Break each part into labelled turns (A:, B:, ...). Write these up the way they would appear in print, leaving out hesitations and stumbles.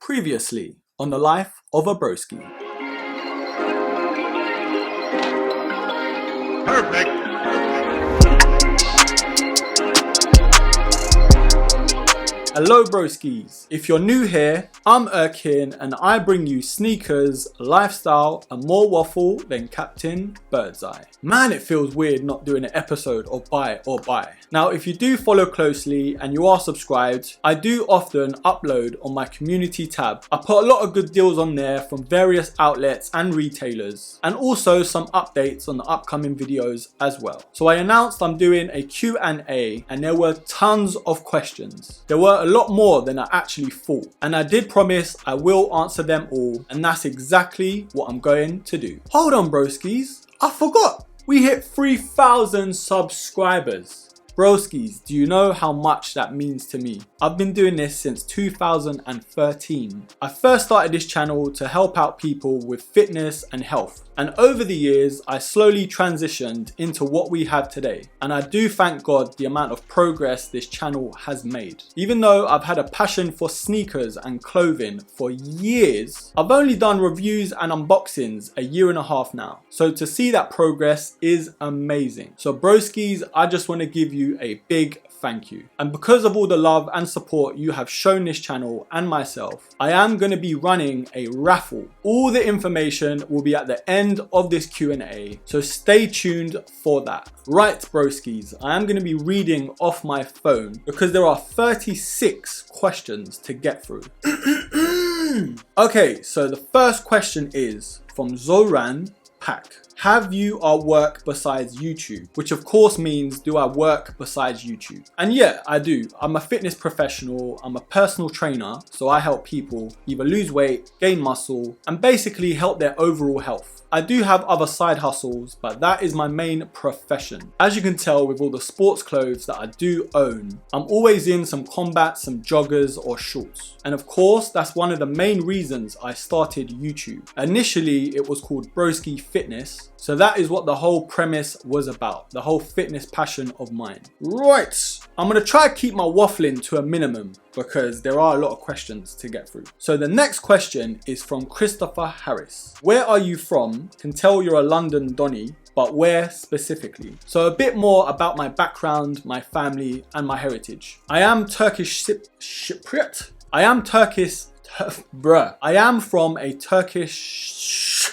A: Previously on the life of a Broski.
B: Perfect.
A: Hello broskies, if you're new here, I'm Erkin and I bring you sneakers, lifestyle and more waffle than Captain Birdseye. Man, it feels weird not doing an episode of Buy or Buy. Now if you do follow closely and you are subscribed, I do often upload on my community tab. I put a lot of good deals on there from various outlets and retailers, and also some updates on the upcoming videos as well. So I announced I'm doing a Q&A and there were tons of questions. There were a lot more than I actually thought, and I did promise I will answer them all, and that's exactly what I'm going to do. Hold on broskies, I forgot, we hit 3,000 subscribers. Broskies, do you know how much that means to me? I've been doing this since 2013. I first started this channel to help out people with fitness and health. And over the years, I slowly transitioned into what we have today. And I do thank God the amount of progress this channel has made. Even though I've had a passion for sneakers and clothing for years, I've only done reviews and unboxings a year and a half now. So to see that progress is amazing. So broskies, I just want to give you a big thank you. And because of all the love and support you have shown this channel and myself, I am going to be running a raffle. All the information will be at the end of this Q&A, so stay tuned for that. Right broskies, I am going to be reading off my phone because there are 36 questions to get through. Okay, so the first question is from Zoran Pak. Have you work besides YouTube? Which of course means, do I work besides YouTube? And yeah, I do. I'm a fitness professional, I'm a personal trainer, so I help people either lose weight, gain muscle, and basically help their overall health. I do have other side hustles, but that is my main profession. As you can tell with all the sports clothes that I do own, I'm always in some combat, some joggers or shorts. And of course, that's one of the main reasons I started YouTube. Initially, it was called Broski Fitness. So that is what the whole premise was about, the whole fitness passion of mine. Right, I'm gonna try to keep my waffling to a minimum because there are a lot of questions to get through. So the next question is from Christopher Harris. Where are you from? Can tell you're a London Donny, but where specifically? So a bit more about my background, my family and my heritage. I am Turkish Cypriot. I am from a Turkish,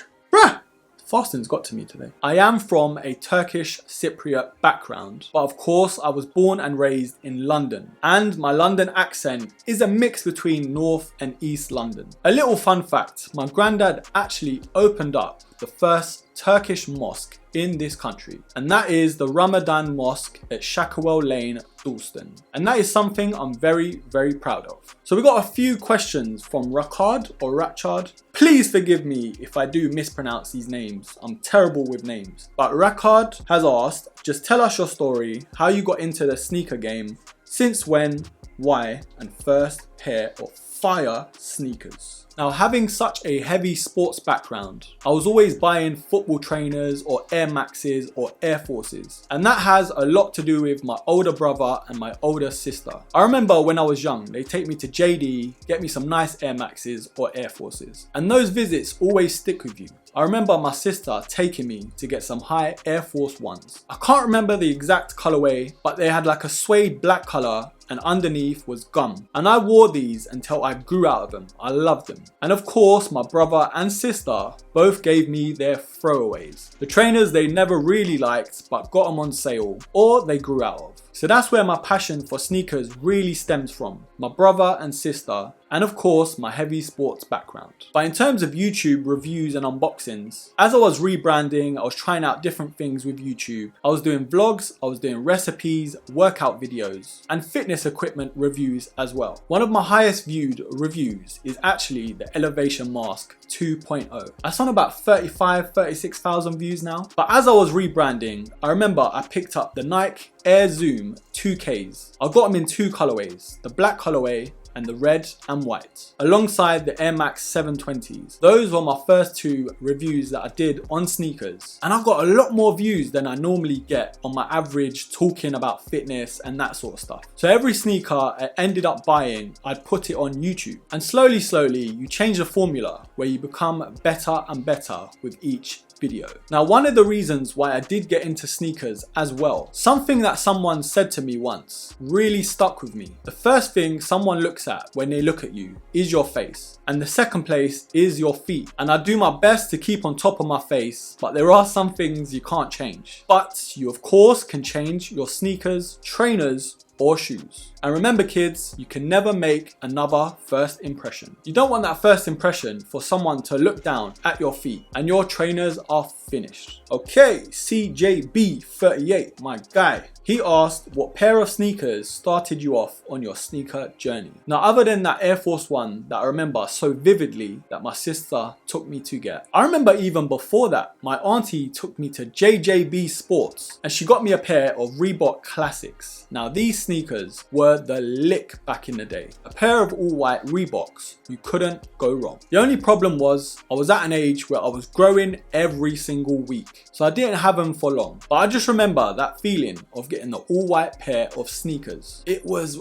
A: fasting's got to me today. I am from a Turkish Cypriot background, but of course I was born and raised in London, and my London accent is a mix between North and East London. A little fun fact, my granddad actually opened up the first Turkish mosque in this country, and that is the Ramadan Mosque at Shackwell Lane, Dalston, and that is something I'm very, very proud of. So we got a few questions from Rakard or Ratchard. Please forgive me if I do mispronounce these names, I'm terrible with names. But Rakard has asked, just tell us your story, how you got into the sneaker game, since when, why, and first pair of fire sneakers. Now, having such a heavy sports background, I was always buying football trainers or Air Maxes or Air Forces. And that has a lot to do with my older brother and my older sister. I remember when I was young, they take me to JD, get me some nice Air Maxes or Air Forces. And those visits always stick with you. I remember my sister taking me to get some high Air Force Ones. I can't remember the exact colorway, but they had like a suede black color and underneath was gum. And I wore these until I grew out of them. I loved them. And of course, my brother and sister both gave me their throwaways. The trainers they never really liked, but got them on sale, or they grew out of. So that's where my passion for sneakers really stems from. My brother and sister, and of course my heavy sports background. But in terms of YouTube reviews and unboxings, as I was rebranding, I was trying out different things with YouTube. I was doing vlogs, I was doing recipes, workout videos, and fitness equipment reviews as well. One of my highest viewed reviews is actually the Elevation Mask 2.0. That's on about 36,000 views now. But as I was rebranding, I remember I picked up the Nike Air Zoom 2Ks. I got them in two colorways, the black colorway and the red and white, alongside the Air Max 720s. Those were my first 2 reviews that I did on sneakers, and I got a lot more views than I normally get on my average talking about fitness and that sort of stuff. So every sneaker I ended up buying, I'd put it on YouTube, and slowly you change the formula where you become better and better with each video. Now, one of the reasons why I did get into sneakers as well, something that someone said to me once really stuck with me. The first thing someone looks at when they look at you is your face, and the second place is your feet. And I do my best to keep on top of my face, but there are some things you can't change. But you of course can change your sneakers, trainers, or shoes. And remember kids, you can never make another first impression. You don't want that first impression for someone to look down at your feet and your trainers are finished. Okay, CJB38, my guy. He asked what pair of sneakers started you off on your sneaker journey. Now, other than that Air Force One that I remember so vividly that my sister took me to get, I remember even before that, my auntie took me to JJB Sports and she got me a pair of Reebok Classics. Now, these sneakers were the lick back in the day. A pair of all white Reeboks, you couldn't go wrong. The only problem was I was at an age where I was growing every single week, so I didn't have them for long. But I just remember that feeling of getting the all white pair of sneakers. It was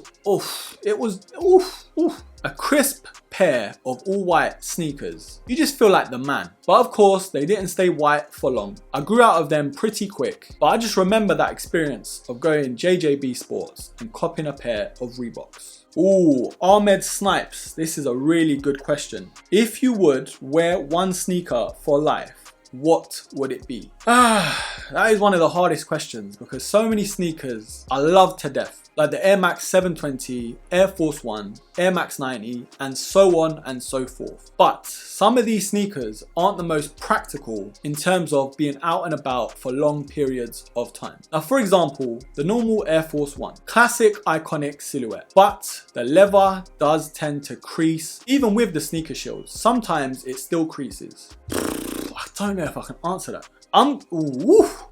A: a crisp pair of all white sneakers. You just feel like the man. But of course, they didn't stay white for long. I grew out of them pretty quick, but I just remember that experience of going JJB Sports and copping a pair of Reeboks. Ooh, Ahmed Snipes, this is a really good question. If you would wear one sneaker for life, what would it be? That is one of the hardest questions because so many sneakers I love to death. Like the Air Max 720, Air Force One, Air Max 90, and so on and so forth. But some of these sneakers aren't the most practical in terms of being out and about for long periods of time. Now, for example, the normal Air Force One, classic iconic silhouette, but the leather does tend to crease. Even with the sneaker shields, sometimes it still creases. I don't know if I can answer that.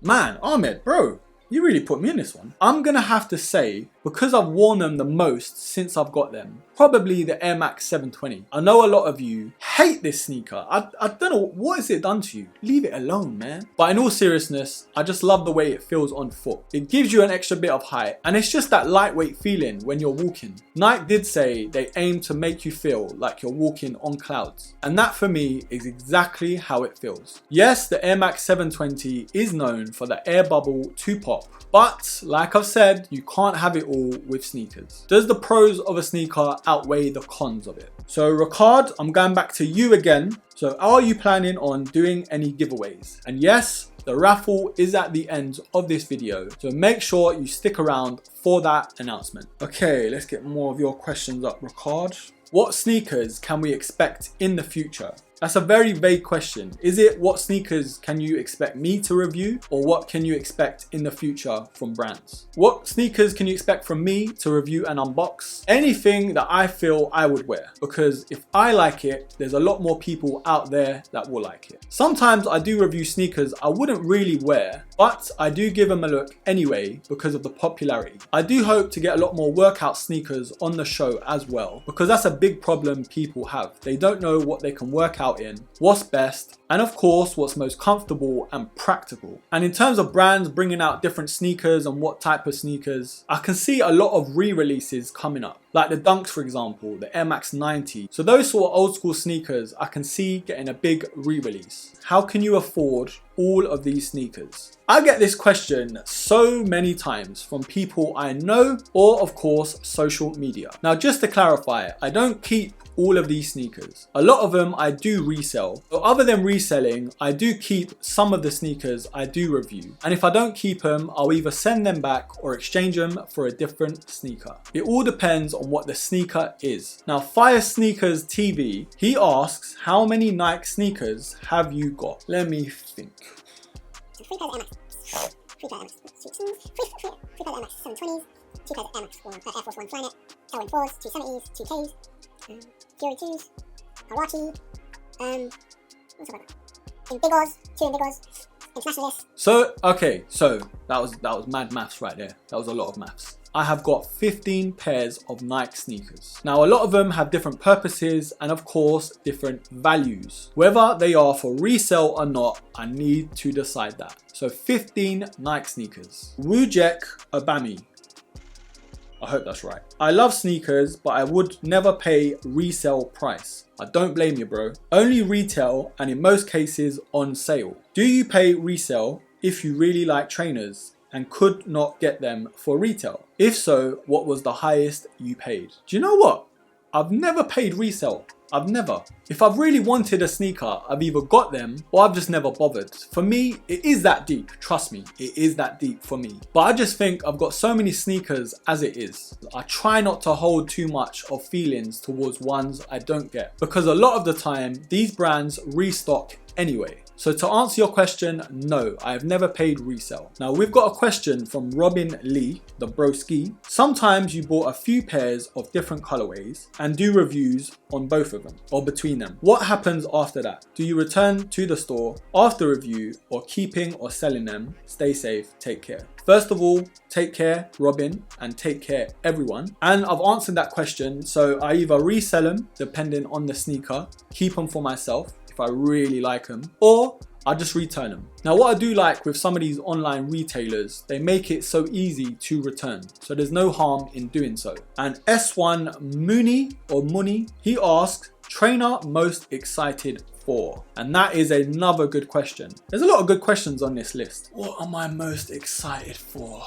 A: Man, Ahmed, bro, you really put me in this one. I'm gonna have to say, because I've worn them the most since I've got them, probably the Air Max 720. I know a lot of you hate this sneaker. I don't know, what has it done to you? Leave it alone, man. But in all seriousness, I just love the way it feels on foot. It gives you an extra bit of height, and it's just that lightweight feeling when you're walking. Nike did say they aim to make you feel like you're walking on clouds. And that for me is exactly how it feels. Yes, the Air Max 720 is known for the air bubble to pop, but like I've said, you can't have it all with sneakers. Does the pros of a sneaker outweigh the cons of it? So Ricard, I'm going back to you again. So are you planning on doing any giveaways? And yes, the raffle is at the end of this video, so make sure you stick around for that announcement. Okay, let's get more of your questions up, Ricard. What sneakers can we expect in the future? That's a very vague question. Is it what sneakers can you expect me to review, or what can you expect in the future from brands? What sneakers can you expect from me to review and unbox? Anything that I feel I would wear, because if I like it, there's a lot more people out there that will like it. Sometimes I do review sneakers I wouldn't really wear, but I do give them a look anyway because of the popularity. I do hope to get a lot more workout sneakers on the show as well, because that's a big problem people have. They don't know what they can work out in, what's best, and of course what's most comfortable and practical. And in terms of brands bringing out different sneakers and what type of sneakers, I can see a lot of re-releases coming up, like the Dunks, for example, the Air Max 90. So those sort of old school sneakers I can see getting a big re-release. How can you afford all of these sneakers? I get this question so many times from people I know, or of course social media. Now just to clarify, I don't keep all of these sneakers. A lot of them I do resell, but other than reselling, I do keep some of the sneakers I do review. And if I don't keep them, I'll either send them back or exchange them for a different sneaker. It all depends on what the sneaker is. Now Fire Sneakers TV, he asks, how many Nike sneakers have you got? Let me think.
B: 3 pairs of Air Max. 3 pairs of Air Max 720s, 2 pairs of Air Max Air Force One Flyknit, LN4s, 270s, 2Ks, Fury 2s, Kawaki, what's about that? Indigos, 2 Indigos, Internationalists.
A: So, okay, so that was mad maths right there. That was a lot of maths. I have got 15 pairs of Nike sneakers. Now, a lot of them have different purposes and of course different values. Whether they are for resale or not, I need to decide that. So 15 Nike sneakers. Wujek Obami. I hope that's right. I love sneakers, but I would never pay resale price. I don't blame you, bro. Only retail and in most cases on sale. Do you pay resale if you really like trainers and could not get them for retail? If so, what was the highest you paid? Do you know what? I've never paid resale. I've never. If I've really wanted a sneaker, I've either got them or I've just never bothered. For me, it is that deep. Trust me, it is that deep for me. But I just think I've got so many sneakers as it is. I try not to hold too much of feelings towards ones I don't get, because a lot of the time, these brands restock anyway. So to answer your question, no, I have never paid resale. Now we've got a question from Robin Lee, the Broski. Sometimes you bought a few pairs of different colorways and do reviews on both of them or between them. What happens after that? Do you return to the store after review or keeping or selling them? Stay safe, take care. First of all, take care, Robin, and take care, everyone. And I've answered that question. So I either resell them, depending on the sneaker, keep them for myself, I really like them, or I just return them. Now what I do like with some of these online retailers, they make it so easy to return, so there's no harm in doing so. And S1 Muni, he asks, trainer most excited for? And that is another good question. There's a lot of good questions on this list. What am I most excited for?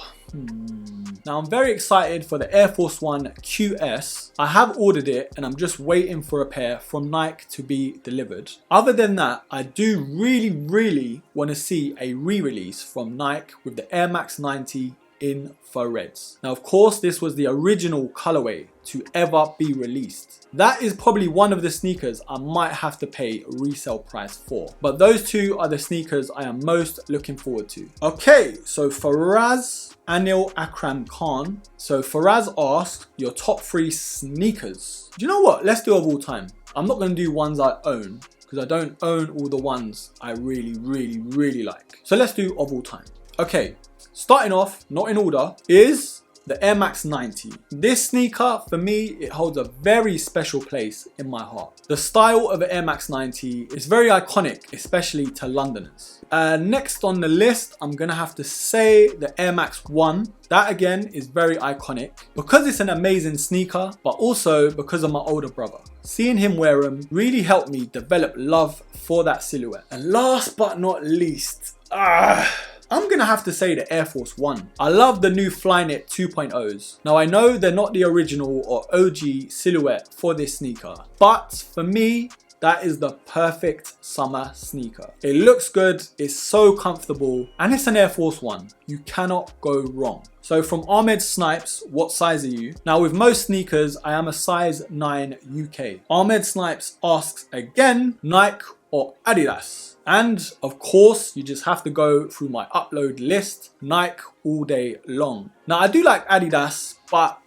A: Now I'm very excited for the Air Force One QS. I have ordered it and I'm just waiting for a pair from Nike to be delivered. Other than that, I do really want to see a re-release from Nike with the Air Max 90 infrareds. Now of course this was the original colorway to ever be released. That is probably one of the sneakers I might have to pay resale price for. But those two are the sneakers I am most looking forward to. Okay, so Faraz Anil Akram Khan. So Faraz asked your top 3 sneakers. Do you know what? Let's do of all time. I'm not going to do ones I own because I don't own all the ones I really like. So let's do of all time. Okay, starting off, not in order, is the Air Max 90. This sneaker, for me, it holds a very special place in my heart. The style of the Air Max 90 is very iconic, especially to Londoners. Next on the list, I'm gonna have to say the Air Max 1. That again is very iconic because it's an amazing sneaker, but also because of my older brother. Seeing him wear them really helped me develop love for that silhouette. And last but not least, I'm gonna have to say the Air Force One. I love the new Flyknit 2.0s. Now I know they're not the original or OG silhouette for this sneaker, but for me, that is the perfect summer sneaker. It looks good, it's so comfortable, and it's an Air Force One. You cannot go wrong. So from Ahmed Snipes, what size are you? Now with most sneakers, I am a size 9 UK. Ahmed Snipes asks again, Nike or Adidas? And of course, you just have to go through my upload list, Nike all day long. Now I do like Adidas, but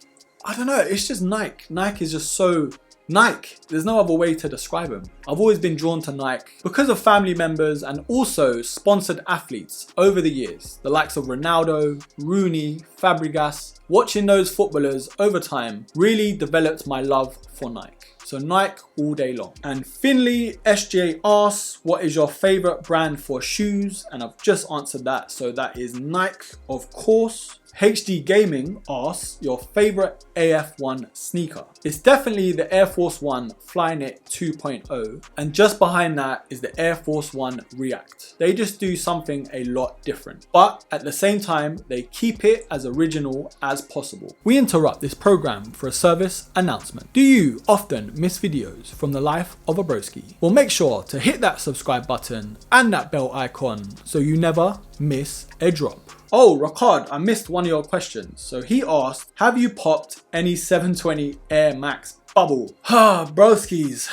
A: I don't know, it's just Nike. Nike is just so Nike. There's no other way to describe them. I've always been drawn to Nike because of family members and also sponsored athletes over the years. The likes of Ronaldo, Rooney, Fabregas. Watching those footballers over time really developed my love for Nike. So Nike all day long. And Finley SJ asks, what is your favorite brand for shoes? And I've just answered that. So that is Nike, of course. HD Gaming asks, your favorite AF1 sneaker? It's definitely the Air Force One Flyknit 2.0, and just behind that is the Air Force One React. They just do something a lot different, but at the same time, they keep it as original as possible. We interrupt this program for a service announcement. Do you often miss videos from the life of a broski? Well, make sure to hit that subscribe button and that bell icon so you never miss a drop. Oh, Ricard, I missed one of your questions. So he asked, have you popped any 720 Air Max bubble? Broskis,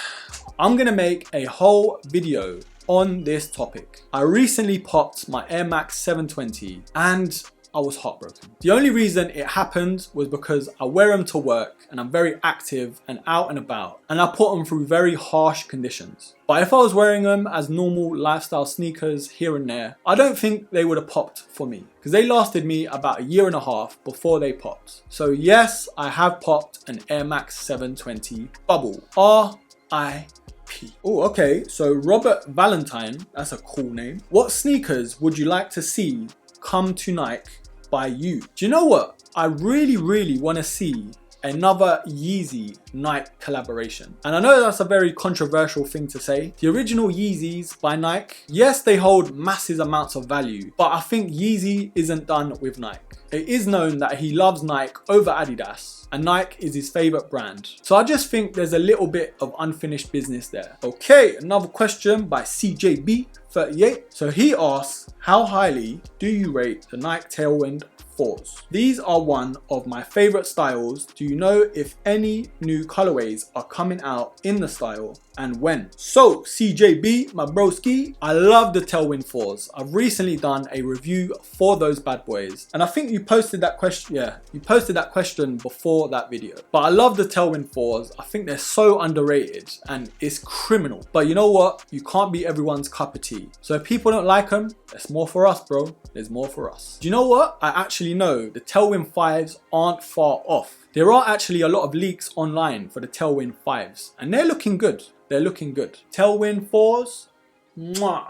A: I'm gonna make a whole video on this topic. I recently popped my Air Max 720 and I was heartbroken. The only reason it happened was because I wear them to work and I'm very active and out and about, and I put them through very harsh conditions. But if I was wearing them as normal lifestyle sneakers here and there, I don't think they would have popped for me, because they lasted me about a year and a half before they popped. So yes, I have popped an Air Max 720 bubble. R.I.P. Oh, okay, so Robert Valentine, that's a cool name. What sneakers would you like to see come to Nike by you? Do you know what? I really want to see another Yeezy Nike collaboration. And I know that's a very controversial thing to say. The original Yeezys by Nike, yes, they hold massive amounts of value, but I think Yeezy isn't done with Nike. It is known that he loves Nike over Adidas, and Nike is his favorite brand. So I just think there's a little bit of unfinished business there. Okay, another question by CJB38. So he asks, how highly do you rate the Nike Tailwind 4s? These are one of my favorite styles. Do you know if any new colorways are coming out in the style and when? So CJB, my broski, I love the Tailwind 4s. I've recently done a review for those bad boys, and I think you posted that question. Yeah, you posted that question before that video. But I love the Tailwind 4s. I think they're so underrated and it's criminal. But you know what? You can't be everyone's cup of tea. So if people don't like them, there's more for us, bro. There's more for us. Do you know what? I actually know the Tailwind 5s aren't far off. There are actually a lot of leaks online for the Tailwind 5s, and they're looking good. They're looking good. Tailwind 4s, mwah,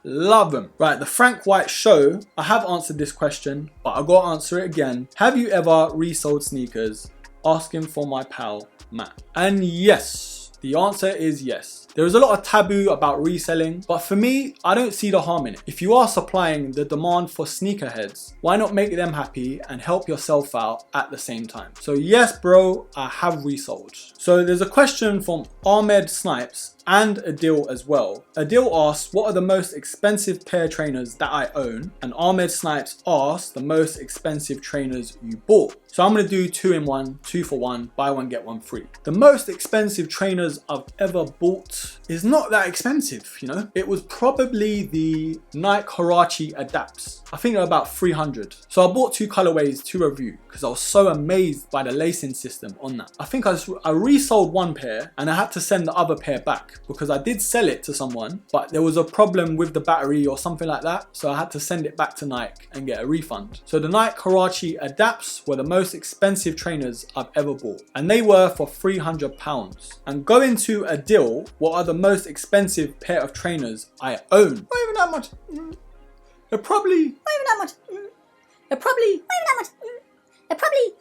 A: love them. Right, the Frank White Show. I have answered this question, but I gotta answer it again. Have you ever resold sneakers? Asking for my pal Matt. And yes, the answer is yes. There is a lot of taboo about reselling, but for me, I don't see the harm in it. If you are supplying the demand for sneakerheads, why not make them happy and help yourself out at the same time? So yes, bro, I have resold. So there's a question from Ahmed Snipes and Adil as well. Adil asks, what are the most expensive pair of trainers that I own? And Ahmed Snipes asks, the most expensive trainers you bought. So I'm gonna do 2 in 1, 2 for 1, buy one, get one free. The most expensive trainers I've ever bought is not that expensive, you know? It was probably the Nike Huarache Adapts. I think they're about 300. So I bought 2 colorways to review because I was so amazed by the lacing system on that. I think I resold one pair and I had to send the other pair back because I did sell it to someone, but there was a problem with the battery or something like that. So I had to send it back to Nike and get a refund. So the Nike Huarache Adapts were the most expensive trainers I've ever bought, and they were for £300. And going to Adil, what are the most expensive pair of trainers I own? Not even that much. They're probably not even that much. They're probably not even that much.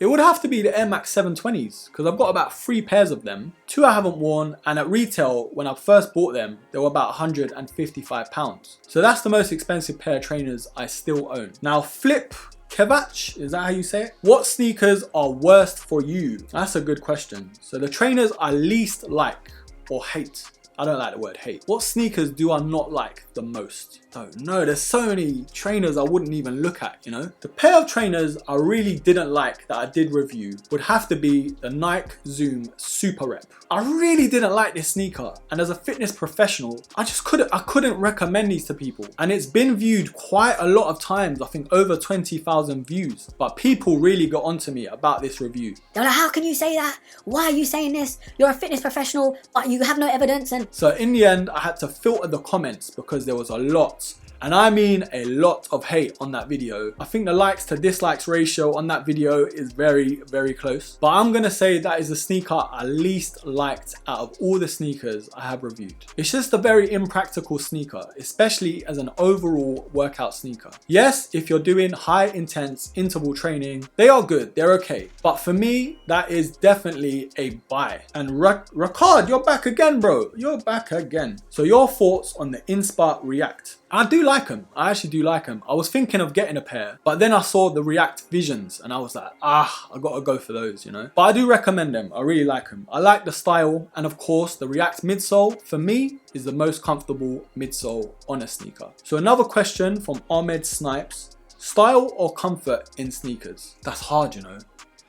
A: It would have to be the Air Max 720s because I've got about 3 pairs of them. 2 I haven't worn, and at retail when I first bought them they were about £155. So that's the most expensive pair of trainers I still own. Now Flip Kevach, is that how you say it? What sneakers are worst for you? That's a good question. So the trainers I least like or hate. I don't like the word hate. What sneakers do I not like the most? Don't know. There's so many trainers I wouldn't even look at, you know? The pair of trainers I really didn't like that I did review would have to be the Nike Zoom Super Rep. I really didn't like this sneaker, and as a fitness professional, I couldn't recommend these to people. And it's been viewed quite a lot of times, I think over 20,000 views, but people really got onto me about this review.
C: They're like, how can you say that? Why are you saying this? You're a fitness professional, but you have no evidence. And
A: so in the end, I had to filter the comments because there was a lot, and I mean a lot of hate on that video. I think the likes to dislikes ratio on that video is very, very close. But I'm gonna say that is the sneaker I least liked out of all the sneakers I have reviewed. It's just a very impractical sneaker, especially as an overall workout sneaker. Yes, if you're doing high intense interval training, they are good, they're okay. But for me, that is definitely a buy. And Ricard, you're back again, bro. You're back again. So your thoughts on the Inspark React? I do like them. I actually do like them. I was thinking of getting a pair, but then I saw the React Visions and I was like, I gotta go for those, you know. But I do recommend them. I really like them. I like the style, and of course the React midsole for me is the most comfortable midsole on a sneaker. So another question from Ahmed Snipes: style or comfort in sneakers? That's hard, you know.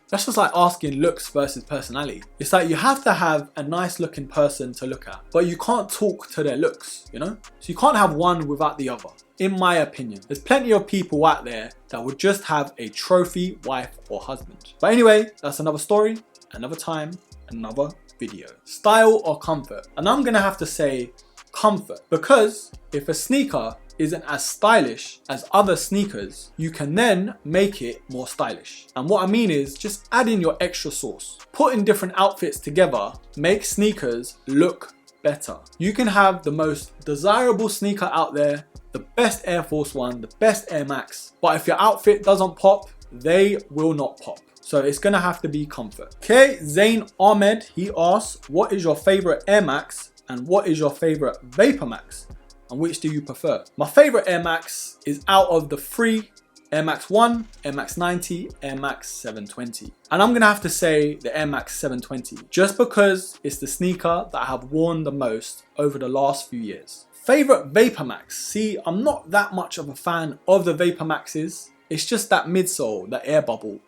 A: That's just like asking looks versus personality. It's like you have to have a nice looking person to look at, but you can't talk to their looks, you know? So you can't have one without the other. In my opinion, there's plenty of people out there that would just have a trophy wife or husband. But anyway, that's another story, another time, another video. Style or comfort? And I'm gonna have to say comfort, because if a sneaker isn't as stylish as other sneakers, you can then make it more stylish. And what I mean is just add in your extra sauce. Putting different outfits together makes sneakers look better. You can have the most desirable sneaker out there, the best Air Force One, the best Air Max, but if your outfit doesn't pop, they will not pop. So it's gonna have to be comfort. Okay, Zain Ahmed, he asks, what is your favorite Air Max and what is your favorite Vapor Max? And which do you prefer? My favorite Air Max is out of the three: Air Max 1, Air Max 90, Air Max 720. And I'm gonna have to say the Air Max 720, just because it's the sneaker that I have worn the most over the last few years. Favorite Vapor Max? See, I'm not that much of a fan of the Vapor Maxes. It's just that midsole, the air bubble.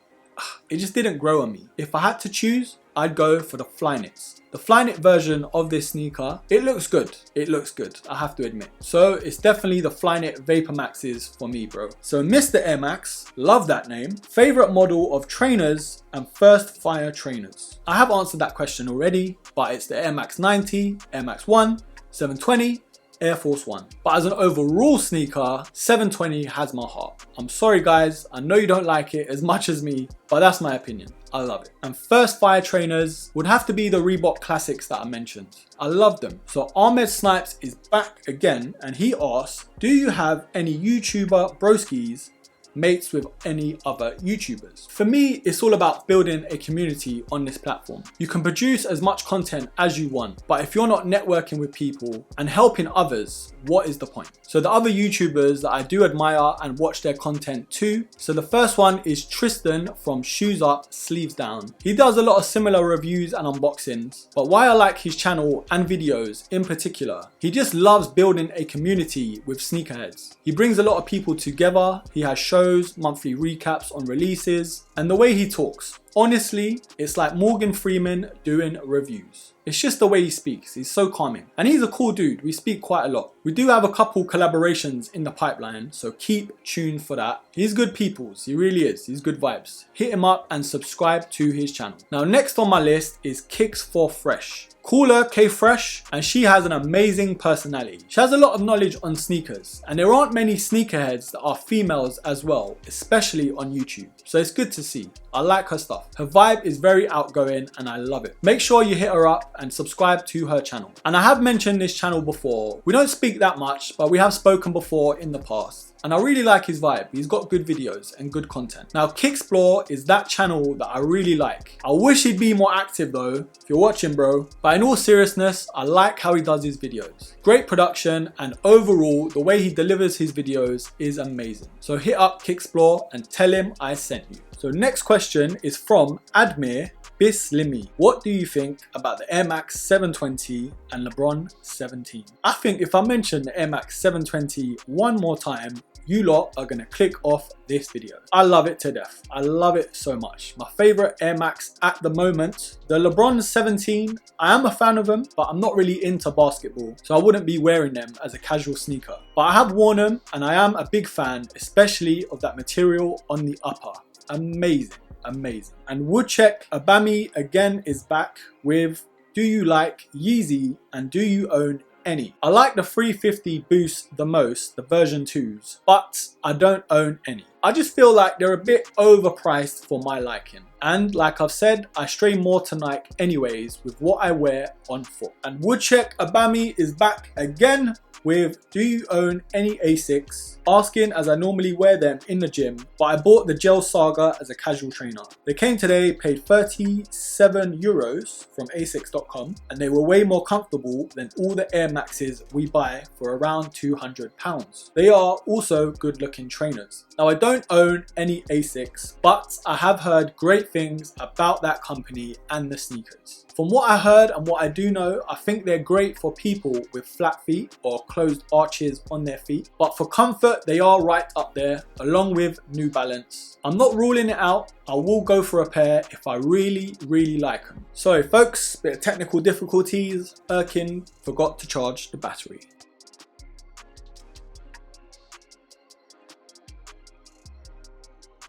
A: It just didn't grow on me. If I had to choose, I'd go for the Flyknits. The Flyknit version of this sneaker, it looks good. It looks good, I have to admit. So it's definitely the Flyknit Vapor Maxes for me, bro. So Mr. Air Max, love that name. Favorite model of trainers and first fire trainers? I have answered that question already, but it's the Air Max 90, Air Max 1, 720, Air Force One. But as an overall sneaker, 720 has my heart. I'm sorry guys, I know you don't like it as much as me, but that's my opinion. I love it. And first fire trainers would have to be the Reebok classics that I mentioned. I love them. So Ahmed Snipes is back again and he asks, do you have any YouTuber broskis mates with any other YouTubers? For me, it's all about building a community on this platform. You can produce as much content as you want, but if you're not networking with people and helping others, what is the point? So the other YouTubers that I do admire and watch their content too. So the first one is Tristan from Shoes Up, Sleeves Down. He does a lot of similar reviews and unboxings, but why I like his channel and videos in particular, he just loves building a community with sneakerheads. He brings a lot of people together. He has shows, monthly recaps on releases, and the way he talks. Honestly, it's like Morgan Freeman doing reviews. It's just the way he speaks. He's so calming. And he's a cool dude. We speak quite a lot. We do have a couple collaborations in the pipeline, so keep tuned for that. He's good peoples. He really is. He's good vibes. Hit him up and subscribe to his channel. Now, next on my list is Kicks for Fresh. Call her K Fresh, and she has an amazing personality. She has a lot of knowledge on sneakers, and there aren't many sneakerheads that are females as well, especially on YouTube. So it's good to see. I like her stuff. Her vibe is very outgoing and I love it. Make sure you hit her up and subscribe to her channel. And I have mentioned this channel before. We don't speak that much, but we have spoken before in the past. And I really like his vibe. He's got good videos and good content. Now, Kicksplore is that channel that I really like. I wish he'd be more active though, if you're watching, bro. But in all seriousness, I like how he does his videos. Great production, and overall, the way he delivers his videos is amazing. So hit up Kicksplore and tell him I sent you. So next question is from Admir Bislimi. What do you think about the Air Max 720 and LeBron 17? I think if I mention the Air Max 720 one more time, you lot are gonna click off this video. I love it to death. I love it so much. My favorite Air Max at the moment. The LeBron 17, I am a fan of them, but I'm not really into basketball, so I wouldn't be wearing them as a casual sneaker. But I have worn them and I am a big fan, especially of that material on the upper. Amazing, amazing. And Woodcheck Abami again is back with, do you like Yeezy and do you own any? I like the 350 Boost the most, the version 2s, but I don't own any. I just feel like they're a bit overpriced for my liking. And like I've said, I stray more to Nike anyways with what I wear on foot. And Woodcheck Abami is back again with, do you own any Asics? Asking as I normally wear them in the gym, but I bought the Gel Saga as a casual trainer. They came today, paid 37 euros from asics.com, and they were way more comfortable than all the Air Maxes we buy for around £200. They are also good looking trainers. Now, I don't own any Asics, but I have heard great things about that company and the sneakers. From what I heard and what I do know, I think they're great for people with flat feet or closed arches on their feet, but for comfort they are right up there along with New Balance. I'm not ruling it out, I will go for a pair if I really like them. Sorry folks, bit of technical difficulties, Erkin forgot to charge the battery.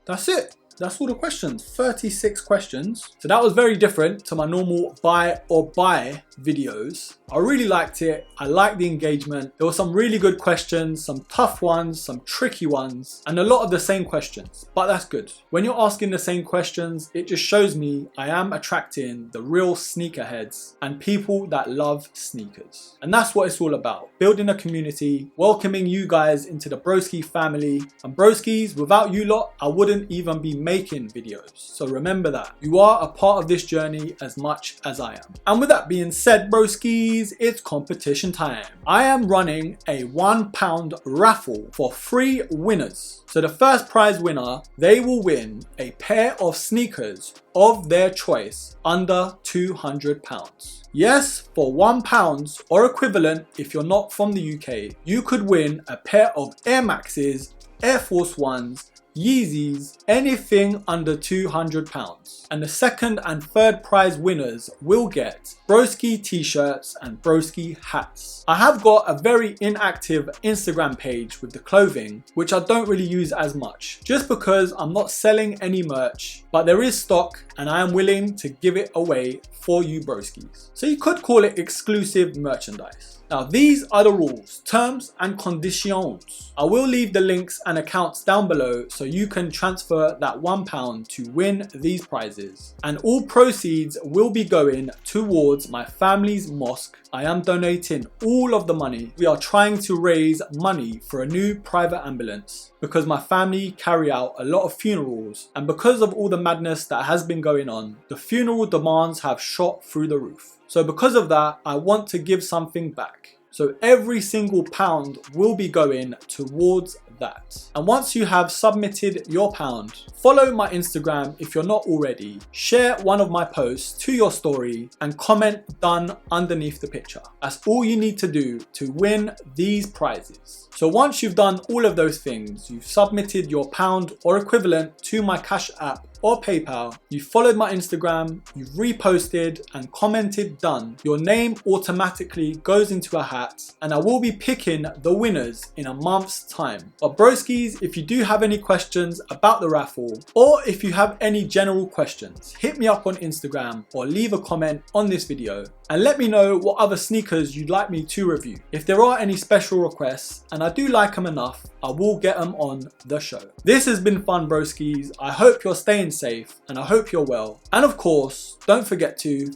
A: That's it. That's all the questions, 36 questions. So that was very different to my normal buy or buy videos. I really liked it. I liked the engagement. There were some really good questions, some tough ones, some tricky ones, and a lot of the same questions, but that's good. When you're asking the same questions, it just shows me I am attracting the real sneakerheads and people that love sneakers. And that's what it's all about, building a community, welcoming you guys into the Broski family. And Broskis, without you lot, I wouldn't even be making videos. So remember that. You are a part of this journey as much as I am. And with that being said, Broskis, it's competition time. I am running a £1 raffle for 3 winners. So the first prize winner, they will win a pair of sneakers of their choice under £200. Yes, for £1 or equivalent if you're not from the UK, you could win a pair of Air Maxes, Air Force Ones, Yeezys, anything under £200. And the second and third prize winners will get Broski t-shirts and Broski hats. I have got a very inactive Instagram page with the clothing, which I don't really use as much, just because I'm not selling any merch, but there is stock and I am willing to give it away for you Broskis. So you could call it exclusive merchandise. Now these are the rules, terms and conditions. I will leave the links and accounts down below so you can transfer that £1 to win these prizes. And all proceeds will be going towards my family's mosque. I am donating all of the money. We are trying to raise money for a new private ambulance because my family carry out a lot of funerals, and because of all the madness that has been going on, the funeral demands have shot through the roof. So because of that, I want to give something back. So every single pound will be going towards that. And once you have submitted your pound, follow my Instagram if you're not already, share one of my posts to your story and comment done underneath the picture. That's all you need to do to win these prizes. So once you've done all of those things, you've submitted your pound or equivalent to my Cash app or PayPal, you followed my Instagram, you've reposted and commented done, your name automatically goes into a hat and I will be picking the winners in a month's time. But Broskis, if you do have any questions about the raffle, or if you have any general questions, hit me up on Instagram or leave a comment on this video and let me know what other sneakers you'd like me to review. If there are any special requests, and I do like them enough, I will get them on the show. This has been fun, Broskis. I hope you're staying safe and I hope you're well. And of course, don't forget to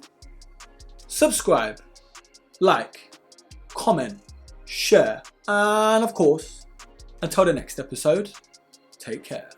A: subscribe, like, comment, share, and of course, until the next episode, take care.